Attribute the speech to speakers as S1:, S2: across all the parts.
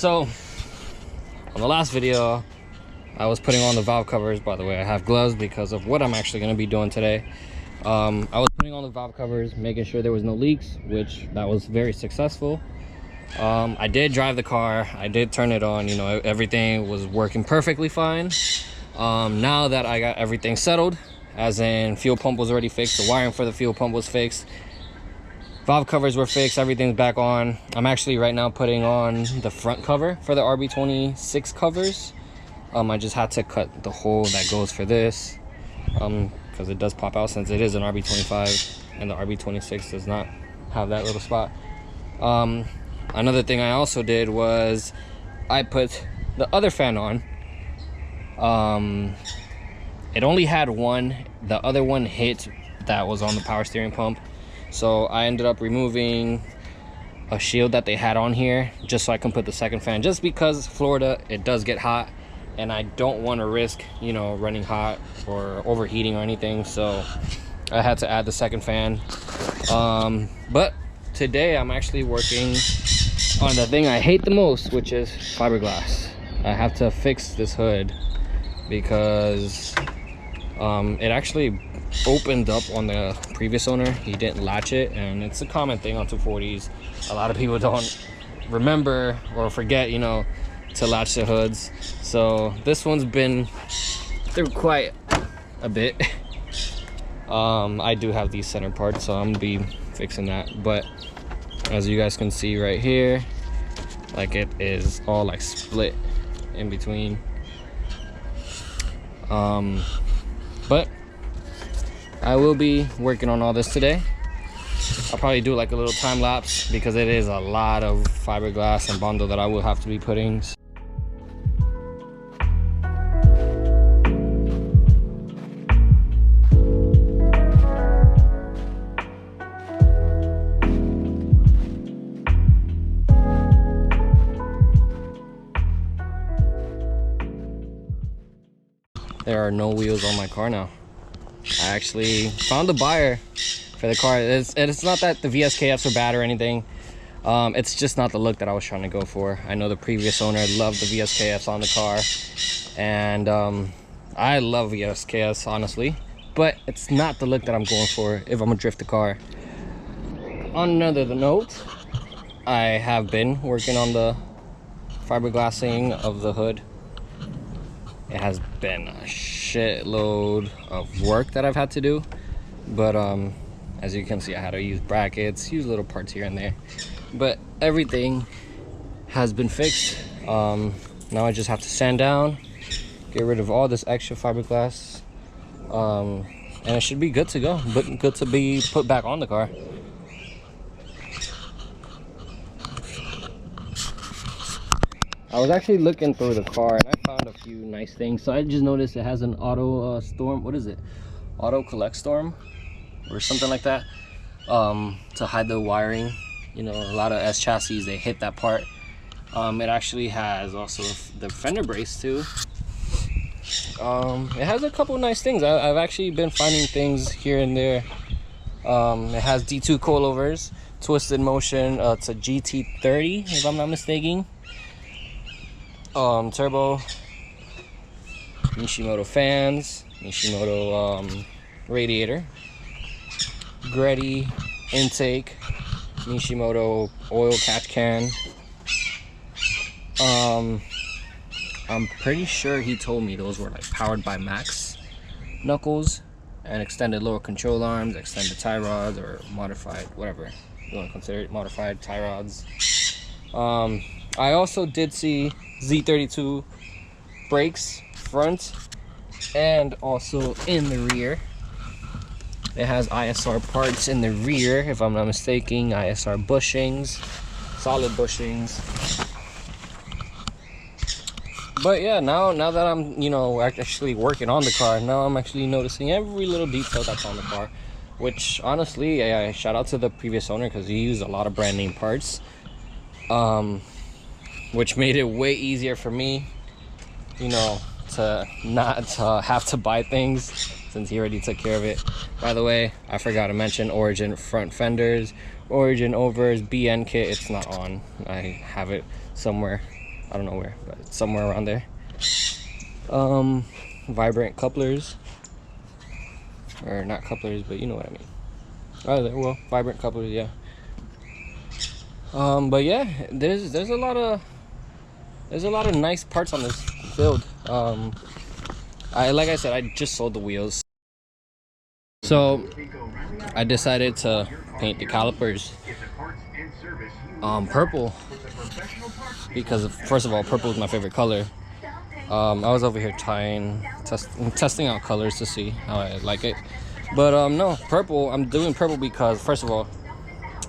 S1: So on the last video, I was putting on the valve covers. By the way, I have gloves because of what I'm actually going to be doing today. I was putting on the valve covers, making sure there was no leaks, which that was very successful. I did drive the car, I did turn it on, you know, everything was working perfectly fine. Now that I got everything settled, as in fuel pump was already fixed, the wiring for the fuel pump was fixed, valve covers were fixed, everything's back on. I'm actually right now putting on the front cover for the RB26 covers. I just had to cut the hole that goes for this, because it does pop out since it is an RB25 and the RB26 does not have that little spot. Another thing I also did was I put the other fan on. It only had one, the other one hit that was on the power steering pump, so I ended up removing a shield that they had on here just so I can put the second fan, just because Florida, it does get hot and I don't want to risk, you know, running hot or overheating or anything, so I had to add the second fan. But today I'm actually working on the thing I hate the most, which is fiberglass. I have to fix this hood because it actually opened up on the previous owner. He didn't latch it, and it's a common thing on 240s. A lot of people don't remember or forget, you know, to latch the hoods. So this one's been through quite a bit. I do have these center parts, so I'm gonna be fixing that. But as you guys can see right here, like, it is all like split in between. But I will be working on all this today. I'll probably do like a little time lapse because it is a lot of fiberglass and bundle that I will have to be putting. There are no wheels on my car now. I actually found a buyer for the car. It's not that the VSKFs are bad or anything. It's just not the look that I was trying to go for. I know the previous owner loved the VSKFs on the car, and I love VSKFs honestly, but it's not the look that I'm going for if I'm gonna drift the car. On another note, I have been working on the fiberglassing of the hood. It has been a shitload of work that I've had to do, but as you can see, I had to use brackets, use little parts here and there, but everything has been fixed. Now I just have to sand down, get rid of all this extra fiberglass, and it should be good to go, but good to be put back on the car. I was actually looking through the car and I found a few nice things. So I just noticed it has an auto storm, what is it? Auto collect storm or something like that, to hide the wiring. You know, a lot of S chassis, they hit that part. It actually has also the fender brace too. It has a couple nice things. I've actually been finding things here and there. It has D2 coilovers, twisted motion. It's a GT30 if I'm not mistaken. Turbo, Mishimoto fans, Mishimoto radiator, Greddy intake, Mishimoto oil catch can. I'm pretty sure he told me those were like powered by Max knuckles, and extended lower control arms, extended tie rods, or modified, whatever you want to consider it, modified tie rods. I also did see Z32 brakes front and also in the rear. It has ISR parts in the rear if I'm not mistaken, ISR bushings, solid bushings. But yeah, now that I'm, you know, actually working on the car, now I'm actually noticing every little detail that's on the car, which honestly, I shout out to the previous owner because he used a lot of brand name parts, which made it way easier for me, you know, to not have to buy things since he already took care of it. By the way, I forgot to mention Origin front fenders, Origin overs, BN kit. It's not on. I have it somewhere I don't know where, but it's somewhere around there. Vibrant couplers, or not couplers, but you know what I mean. Oh, well, vibrant couplers, yeah. But yeah, there's a lot of nice parts on this build. Like I said, I just sold the wheels, so I decided to paint the calipers purple because first of all, purple is my favorite color. I was over here testing out colors to see how I like it, but no, purple. I'm doing purple because first of all,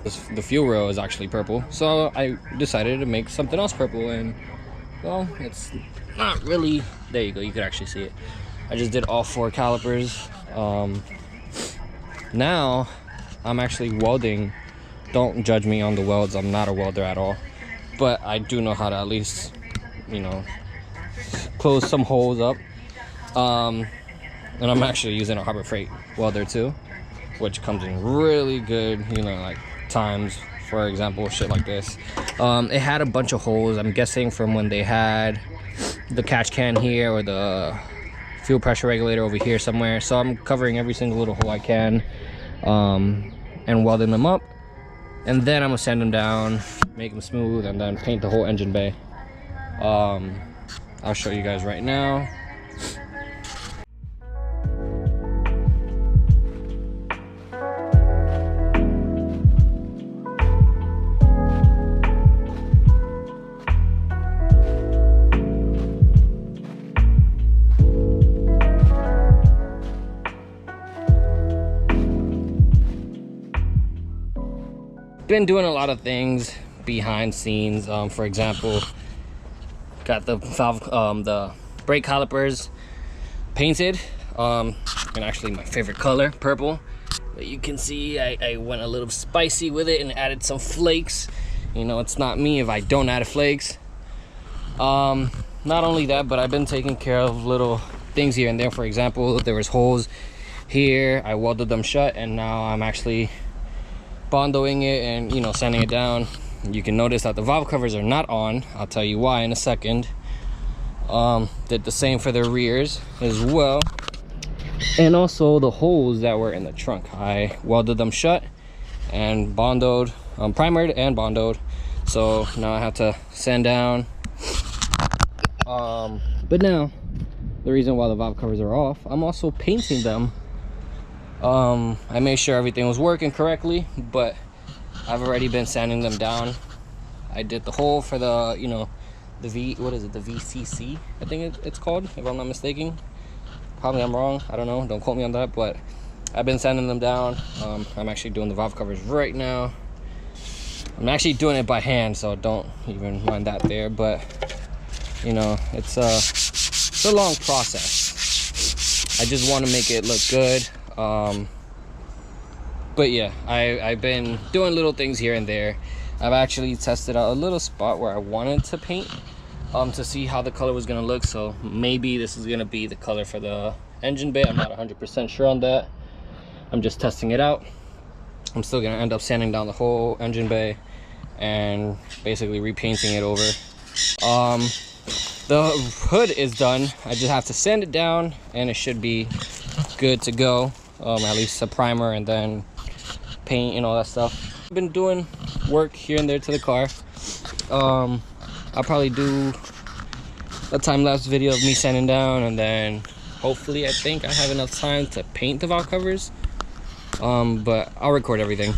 S1: the fuel rail is actually purple, so I decided to make something else purple, and well, it's not really. There you go, you could actually see it. I just did all 4 calipers. Now I'm actually welding. Don't judge me on the welds, I'm not a welder at all, but I do know how to at least, you know, close some holes up. And I'm actually using a Harbor Freight welder too, which comes in really good, you know, like times, for example, shit like this. It had a bunch of holes, I'm guessing from when they had the catch can here or the fuel pressure regulator over here somewhere. So I'm covering every single little hole I can, and welding them up, and then I'm gonna sand them down, make them smooth, and then paint the whole engine bay. I'll show you guys right now. Been doing a lot of things behind scenes. For example, got the valve, the brake calipers painted, and actually my favorite color, purple. But you can see I went a little spicy with it and added some flakes. You know, it's not me if I don't add flakes. Not only that, but I've been taking care of little things here and there. For example, there was holes here, I welded them shut, and now I'm actually bondoing it and, you know, sanding it down. You can notice that the valve covers are not on. I'll tell you why in a second. Did the same for the rears as well, and also the holes that were in the trunk, I welded them shut and bondoed, primered and bondoed. So now I have to sand down. But now the reason why the valve covers are off, I'm also painting them. I made sure everything was working correctly, but I've already been sanding them down. I did the hole for the, you know, the what is it, the VCC, I think it's called, if I'm not mistaken. Probably I'm wrong, I don't know, don't quote me on that, but I've been sanding them down. I'm actually doing the valve covers right now. I'm actually doing it by hand, so don't even mind that there, but you know, it's a long process. I just want to make it look good. But yeah, I've been doing little things here and there. I've actually tested out a little spot where I wanted to paint, to see how the color was gonna look. So maybe this is gonna be the color for the engine bay. I'm not 100% sure on that. I'm just testing it out. I'm still gonna end up sanding down the whole engine bay and basically repainting it over. The hood is done. I just have to sand it down and it should be good to go. At least a primer and then paint and all that stuff. I've been doing work here and there to the car. I'll probably do a time-lapse video of me sanding down, and then hopefully I think I have enough time to paint the valve covers. But I'll record everything.